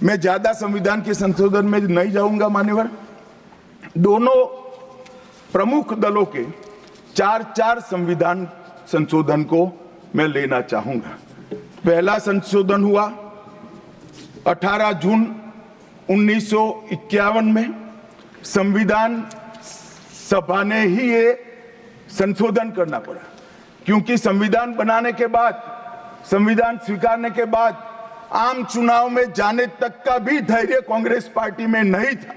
मैं ज्यादा संविधान के संशोधन में नहीं जाऊंगा मान्यवर। दोनों प्रमुख दलों के 4 संविधान संशोधन को मैं लेना चाहूंगा। पहला संशोधन हुआ 18 जून 1951 में। संविधान सभा ने ही ये संशोधन करना पड़ा, क्योंकि संविधान बनाने के बाद, संविधान स्वीकारने के बाद आम चुनाव में जाने तक का भी धैर्य कांग्रेस पार्टी में नहीं था।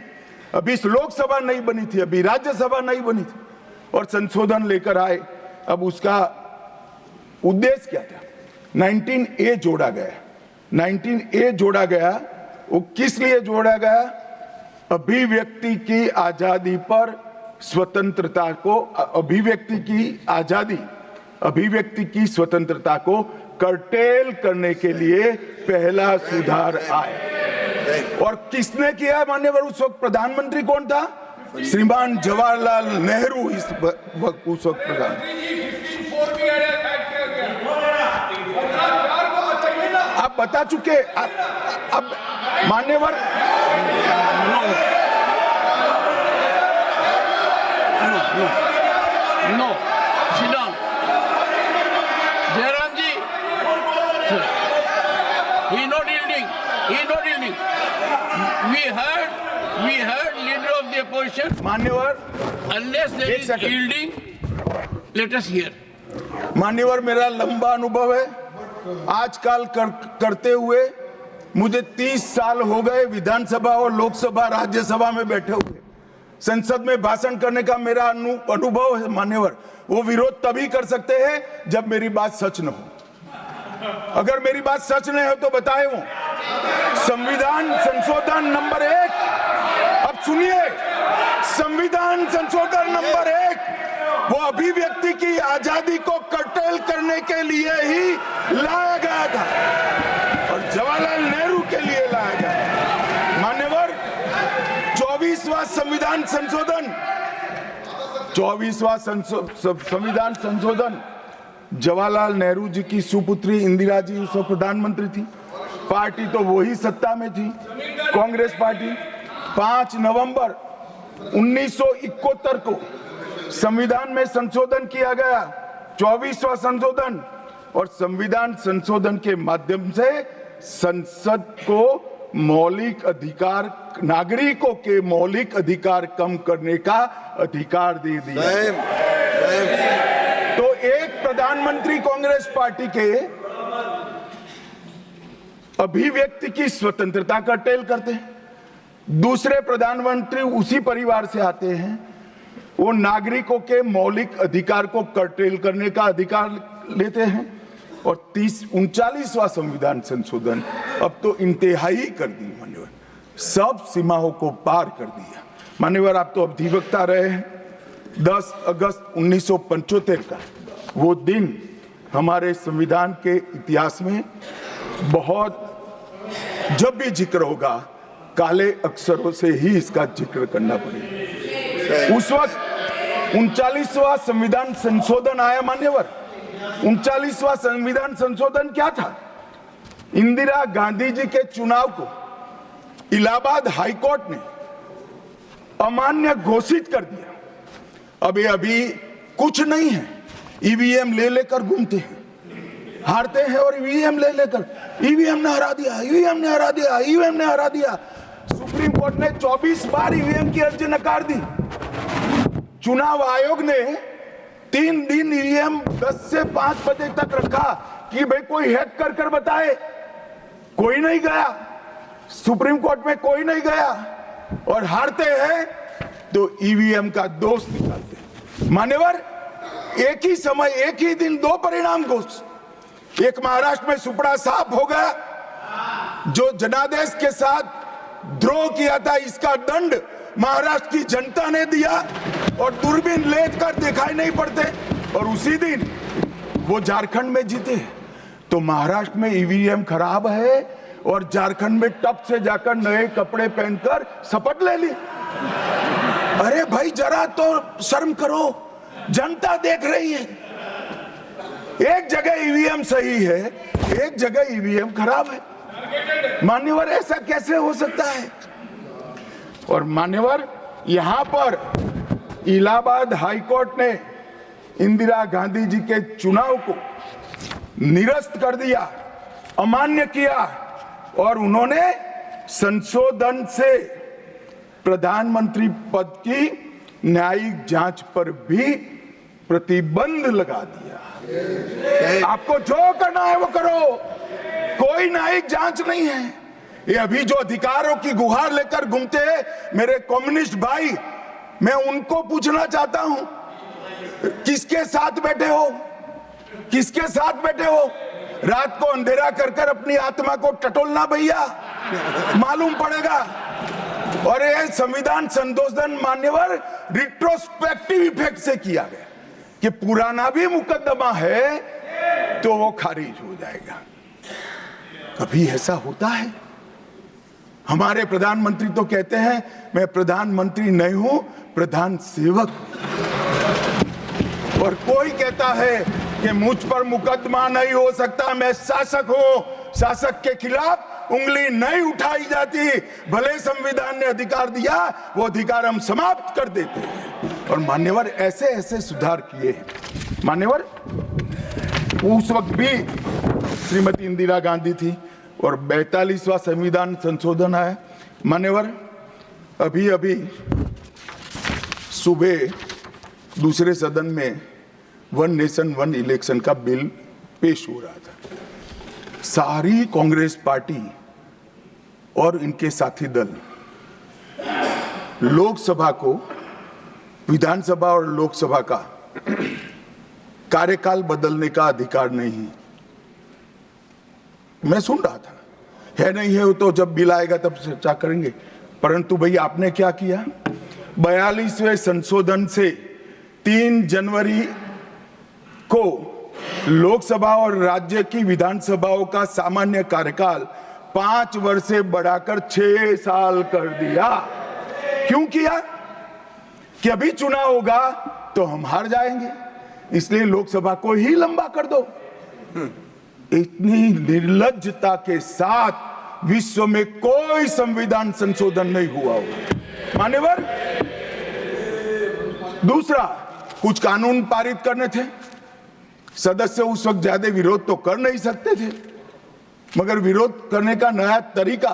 अभी लोकसभा नहीं बनी थी, अभी राज्यसभा नहीं बनी थी, और संशोधन लेकर आए। अब उसका उद्देश्य क्या था? 19A जोड़ा गया। 19A जोड़ा गया, वो किस लिए जोड़ा गया? अभिव्यक्ति की आजादी पर स्वतंत्रता को, अभिव्यक्ति की आजादी, अभिव्यक्ति की स्वतंत्रता को कर्टेल करने के लिए पहला सुधार आया। और किसने किया मान्यवर? उस वक्त प्रधानमंत्री कौन था? श्रीमान जवाहरलाल नेहरू उस वक्त प्रधान। आप बता चुके। अब मान्यवर No, sit down. Jairam ji, he not yielding. He not yielding. We heard leader of the opposition. मान्यवर, Unless there is yielding, let us hear. मान्यवर, मेरा लंबा अनुभव है आजकल करते हुए। मुझे 30 साल हो गए विधानसभा और लोकसभा राज्यसभा में बैठे हुए। संसद में भाषण करने का मेरा अनुभव है मान्यवर। वो विरोध तभी कर सकते हैं जब मेरी बात सच न हो। अगर मेरी बात सच नहीं हो तो बताए वो संविधान संशोधन नंबर 1, अब सुनिए, संविधान संशोधन नंबर 1 वो अभिव्यक्ति की आजादी को कर्टेल करने के लिए ही लाया गया था, और जवाहरलाल नेहरू के लिए लाया गया। मान्यवर, 24वां संविधान संशोधन, 24वां संविधान संशोधन जवाहरलाल नेहरू जी की सुपुत्री इंदिरा जी उस वक्त प्रधानमंत्री थी। पार्टी तो वही सत्ता में थी, कांग्रेस पार्टी। 5 नवंबर 1971 को संविधान में संशोधन किया गया, 24वां संशोधन। और संविधान संशोधन के माध्यम से संसद को मौलिक अधिकार, नागरिकों के मौलिक अधिकार कम करने का अधिकार दे दिया। तो एक प्रधानमंत्री कांग्रेस पार्टी के अभिव्यक्ति की स्वतंत्रता का टेल करते हैं, दूसरे प्रधानमंत्री उसी परिवार से आते हैं, वो नागरिकों के मौलिक अधिकार को कर्टेल करने का अधिकार लेते हैं। और 39वां संविधान संशोधन अब तो इंतहाई कर दी मान्यवर, सब सीमाओं को पार कर दिया। मान्यवर, आप तो अधिवक्ता रहे हैं। 10 अगस्त 1975 का वो दिन हमारे संविधान के इतिहास में बहुत, जब भी जिक्र होगा काले अक्षरों से ही इसका जिक्र करना पड़ेगा। उस वक्त 39वां संविधान संशोधन आया मान्यवर। 39वां संविधान संशोधन क्या था? इंदिरा गांधी जी के चुनाव को इलाहाबाद हाईकोर्ट ने अमान्य घोषित कर दिया। अभी कुछ नहीं है, ईवीएम ले लेकर घूमते हैं, हारते हैं और ईवीएम ले लेकर, ईवीएम ने हरा दिया, ईवीएम ने हरा दिया, ईवीएम ने हरा दिया। सुप्रीम कोर्ट ने 24 बार ईवीएम की अर्जी नकार दी। चुनाव आयोग ने 3 दिन ईवीएम 10 से 5 बजे तक रखा कि भाई कोई हैक कर बताए। कोई नहीं गया, सुप्रीम कोर्ट में कोई नहीं गया, और हारते हैं तो ईवीएम का दोष निकालते। मान्यवर, एक ही समय, एक ही दिन 2 परिणाम घोषित। एक महाराष्ट्र में सुपड़ा साफ हो गया, जो जनादेश के साथ द्रोह किया था, इसका दंड महाराष्ट्र की जनता ने दिया, और दूरबीन लेकर दिखाई नहीं पड़ते। और उसी दिन वो झारखंड में जीते। तो महाराष्ट्र में ईवीएम खराब है और झारखंड में टप से जाकर नए कपड़े पहनकर शपथ ले ली। अरे भाई, जरा तो शर्म करो, जनता देख रही है। एक जगह ईवीएम सही है, एक जगह ईवीएम खराब है। मान्यवर ऐसा कैसे हो सकता है? और मान्यवर यहां पर इलाहाबाद हाईकोर्ट ने इंदिरा गांधी जी के चुनाव को निरस्त कर दिया, अमान्य किया और उन्होंने संशोधन से प्रधानमंत्री पद की न्यायिक जांच पर भी प्रतिबंध लगा दिया। आपको जो करना है वो करो, कोई न्यायिक जांच नहीं है। ये अभी जो अधिकारों की गुहार लेकर घूमते हैं मेरे कम्युनिस्ट भाई, मैं उनको पूछना चाहता हूं, किसके साथ बैठे हो? किसके साथ बैठे हो? रात को अंधेरा कर कर अपनी आत्मा को टटोलना भैया, मालूम पड़ेगा। और ये संविधान संशोधन मान्यवर रिट्रोस्पेक्टिव इफेक्ट से किया गया कि पुराना भी मुकदमा है तो वो खारिज हो जाएगा। कभी ऐसा होता है? हमारे प्रधानमंत्री तो कहते हैं मैं प्रधानमंत्री नहीं हूं, प्रधान सेवक। और कोई कहता है कि मुझ पर मुकदमा नहीं हो सकता, मैं शासक हूं, शासक के खिलाफ उंगली नहीं उठाई जाती। भले संविधान ने अधिकार दिया, वो अधिकार हम समाप्त कर देते हैं। और मान्यवर ऐसे ऐसे सुधार किए हैं। मान्यवर उस वक्त भी श्रीमती इंदिरा गांधी थी और 42वां संविधान संशोधन आया। मान्यवर अभी अभी सुबह दूसरे सदन में वन नेशन वन इलेक्शन का बिल पेश हो रहा था। सारी कांग्रेस पार्टी और इनके साथी दल लोकसभा को, विधानसभा और लोकसभा का कार्यकाल बदलने का अधिकार नहीं। मैं सुन रहा था, है नहीं है तो जब बिल आएगा तब चर्चा करेंगे। परंतु भाई आपने क्या किया? 42वें संशोधन से 3 जनवरी को लोकसभा और राज्य की विधानसभाओं का सामान्य कार्यकाल 5 वर्ष से बढ़ाकर 6 साल कर दिया। क्यों किया? कि अभी चुनाव होगा तो हम हार जाएंगे, इसलिए लोकसभा को ही लंबा कर दो। इतनी निर्लज्जता के साथ विश्व में कोई संविधान संशोधन नहीं हुआ होगा। मान्यवर दूसरा, कुछ कानून पारित करने थे, सदस्य उस वक्त ज्यादा विरोध तो कर नहीं सकते थे, मगर विरोध करने का नया तरीका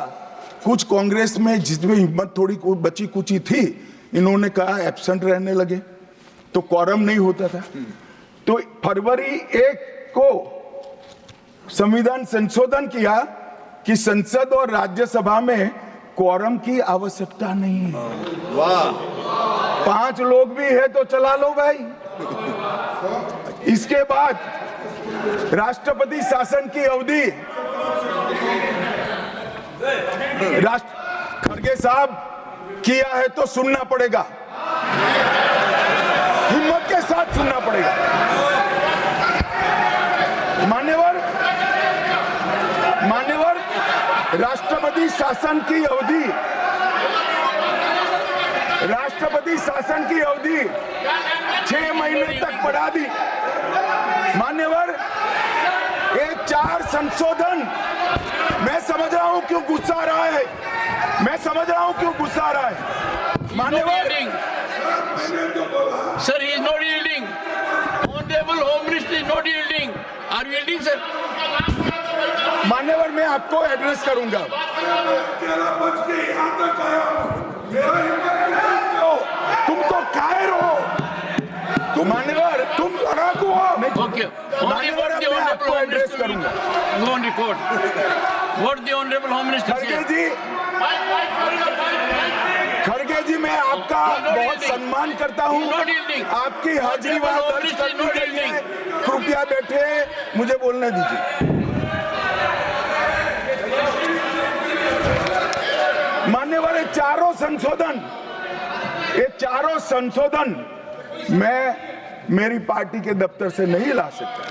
कुछ कांग्रेस में, जिसमें हिम्मत थोड़ी बची कुची थी, इन्होंने कहा एब्सेंट रहने लगे तो क्वारम नहीं होता था। तो फरवरी 1 को संविधान संशोधन किया कि संसद और राज्यसभा में क्वारम की आवश्यकता नहीं है। वाह, 5 लोग भी है तो चला लो भाई। इसके बाद राष्ट्रपति शासन की अवधि, खड़गे साहब किया है तो सुनना पड़ेगा, हिम्मत के साथ सुनना पड़ेगा। मान्यवर राष्ट्रपति शासन की अवधि, राष्ट्रपति शासन की अवधि 6 महीने तक बढ़ा दी। मान्यवर ये 4 संशोधन, मैं समझ रहा हूं क्यों गुस्सा आ रहा है, मैं समझ रहा हूं क्यों गुस्सा आ रहा है। मान्यवर sir, he is not yielding. Honorable Home Minister is not yielding. Are you yielding, sir? मान्यवर मैं आपको एड्रेस करूंगा। तुम तो कायर हो, तुम मान्यवर, तुम लड़ाकू हो। Okay. मान्यवर मैं आपको एड्रेस करूंगा। Go on record. What the Honorable Home Minister said. खड़गे जी, मैं आपका बहुत सम्मान करता हूं, आपकी हाजिरी वहां दर्ज कर दी गई है। कृपया बैठे, मुझे बोलने दीजिए। मान्यवर ये चारों संशोधन मैं मेरी पार्टी के दफ्तर से नहीं ला सकता।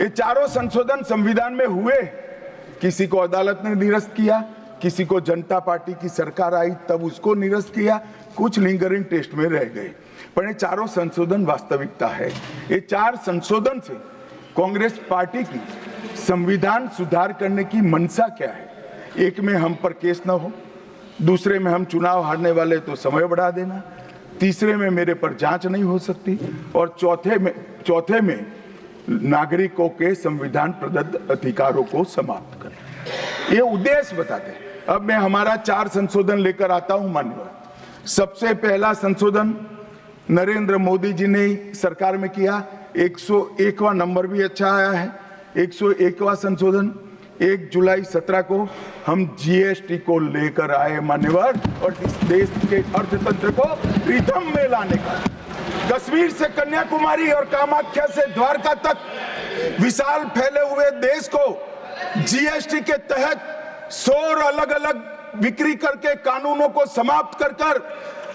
ये चारों संशोधन संविधान में हुए, किसी को अदालत ने निरस्त किया, किसी को जनता पार्टी की सरकार आई तब उसको निरस्त किया, कुछ लिंगरिंग टेस्ट में रह गए, पर ये चारों संशोधन वास्तविकता है। ये 4 संशोधन से कांग्रेस पार्टी की संविधान सुधार करने की मंशा क्या है, एक में हम पर केस ना हो, दूसरे में हम चुनाव हारने वाले तो समय बढ़ा देना, तीसरे में मेरे पर जांच नहीं हो सकती, और चौथे में नागरिकों के संविधान प्रदत्त अधिकारों को समाप्त करना। ये उद्देश्य बताते हैं। अब मैं हमारा 4 संशोधन लेकर आता हूं माननीय। सबसे पहला संशोधन नरेंद्र मोदी जी ने सरकार में किया, 101वां नंबर भी अच्छा आया है। 101वां संशोधन 1 जुलाई 17 को हम जीएसटी को लेकर आए मान्यवर, और इस देश के अर्थतंत्र को रिदम में लाने का। कश्मीर से कन्याकुमारी और कामाख्या से द्वारका तक विशाल फैले हुए देश को जीएसटी के तहत 100 अलग अलग बिक्री करके कानूनों को समाप्त कर कर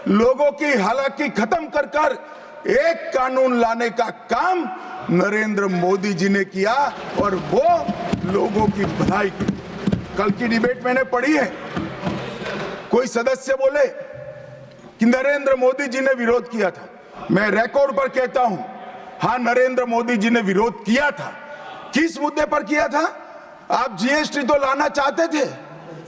लोगों की हालाकी खत्म कर कर एक कानून लाने का काम नरेंद्र मोदी जी ने किया, और वो लोगों की भलाई की। कल की डिबेट मैंने पढ़ी है, कोई सदस्य बोले कि नरेंद्र मोदी जी ने विरोध किया था। मैं रिकॉर्ड पर कहता हूं, हां नरेंद्र मोदी जी ने विरोध किया था। किस मुद्दे पर किया था? आप जीएसटी तो लाना चाहते थे,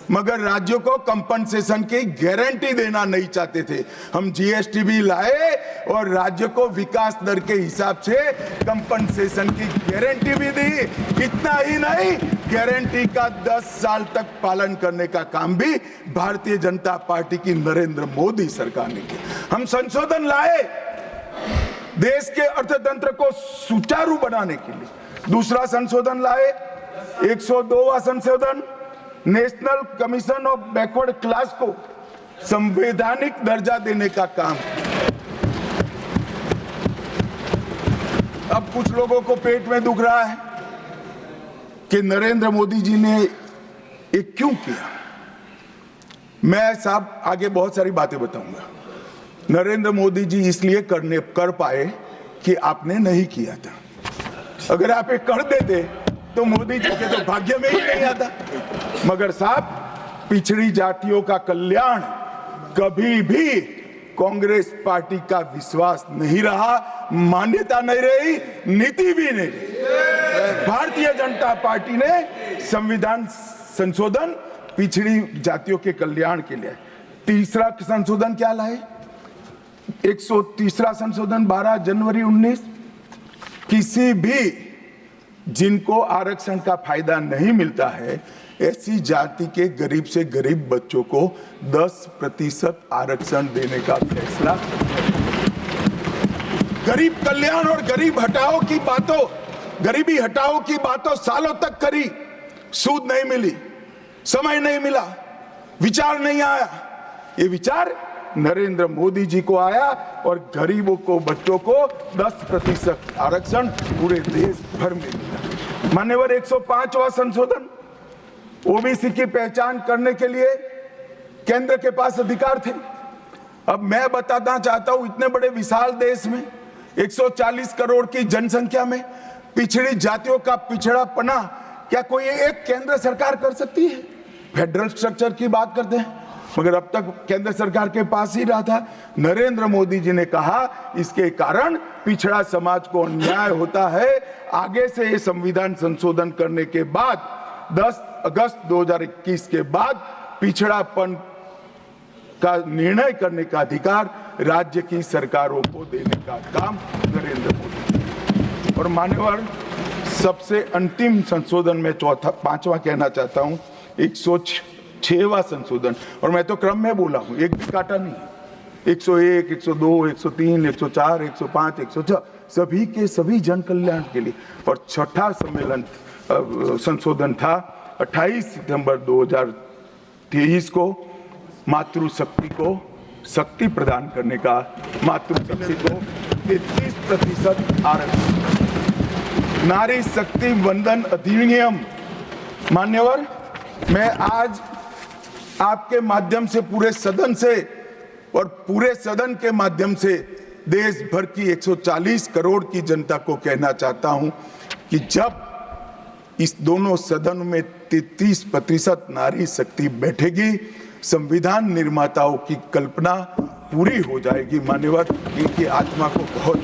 मगर राज्यों को कंपनसेशन की गारंटी देना नहीं चाहते थे। हम जीएसटी भी लाए और राज्य को विकास दर के हिसाब से कंपनसेशन की गारंटी भी दी। इतना ही नहीं, गारंटी का 10 साल तक पालन करने का काम भी भारतीय जनता पार्टी की नरेंद्र मोदी सरकार ने किया। हम संशोधन लाए देश के अर्थतंत्र को सुचारू बनाने के लिए। दूसरा संशोधन लाए, 102वां संशोधन, national commission of backward class को संवैधानिक दर्जा देने का काम। अब कुछ लोगों को पेट में दुख रहा है कि नरेंद्र मोदी जी ने ये क्यों किया। मैं साहब आगे बहुत सारी बातें बताऊंगा। नरेंद्र मोदी जी इसलिए कर पाए कि आपने नहीं किया था। अगर आप ये कर देते तो मोदी जी के तो भाग्य में ही नहीं आता। मगर साहब, पिछड़ी जातियों का कल्याण कभी भी कांग्रेस पार्टी का विश्वास नहीं रहा, मान्यता नहीं रही, नीति भी नहीं रही। भारतीय जनता पार्टी ने संविधान संशोधन पिछड़ी जातियों के कल्याण के लिए। तीसरा संशोधन क्या लाए? 130वां संशोधन 12 जनवरी 19, किसी भी जिनको आरक्षण का फायदा नहीं मिलता है, ऐसी जाति के गरीब से गरीब बच्चों को 10% आरक्षण देने का फैसला। गरीब कल्याण और गरीब हटाओ की बातों, गरीबी हटाओ की बातों सालों तक करी, सूद नहीं मिली, समय नहीं मिला, विचार नहीं आया। ये विचार नरेंद्र मोदी जी को आया और गरीबों को, बच्चों को 10% आरक्षण पूरे देश भर में मिला। मान्यवर 105वां संशोधन, ओबीसी की पहचान करने के लिए केंद्र के पास अधिकार थे। अब मैं बताना चाहता हूं, इतने बड़े विशाल देश में 140 करोड़ की जनसंख्या में पिछड़ी जातियों का पिछड़ापना क्या कोई एक केंद्र सरकार कर सकती है? फेडरल स्ट्रक्चर की बात करते हैं, मगर अब तक केंद्र सरकार के पास ही रहा था। नरेंद्र मोदी जी ने कहा इसके कारण पिछड़ा समाज को अन्याय होता है। आगे से ये संविधान संशोधन करने के बाद 10 अगस्त 2021 के बाद पिछड़ापन का निर्णय करने का अधिकार राज्य की सरकारों को देने का काम नरेंद्र मोदी। और मान्यवर, सबसे अंतिम संशोधन में पांचवा कहना चाहता हूं, 106वां संशोधन, और मैं तो क्रम में बोला हूं, एक भी काटा नहीं। 101, 102, 103, 104, 105, 106 सभी के सभी जन कल्याण के लिए। और छठा सम्मेलन संशोधन था 28 सितंबर 2023 को, मातृशक्ति को शक्ति प्रदान करने का, मातृशक्ति को 33% आरक्षण, नारी शक्ति वंदन अधिनियम। मान्यवर, मैं आज आपके माध्यम से पूरे सदन से और पूरे सदन के माध्यम से देश भर की 140 करोड़ की जनता को कहना चाहता हूं कि जब इस दोनों सदन में 33% नारी शक्ति बैठेगी, संविधान निर्माताओं की कल्पना पूरी हो जाएगी। मान्यवर, इनकी आत्मा को बहुत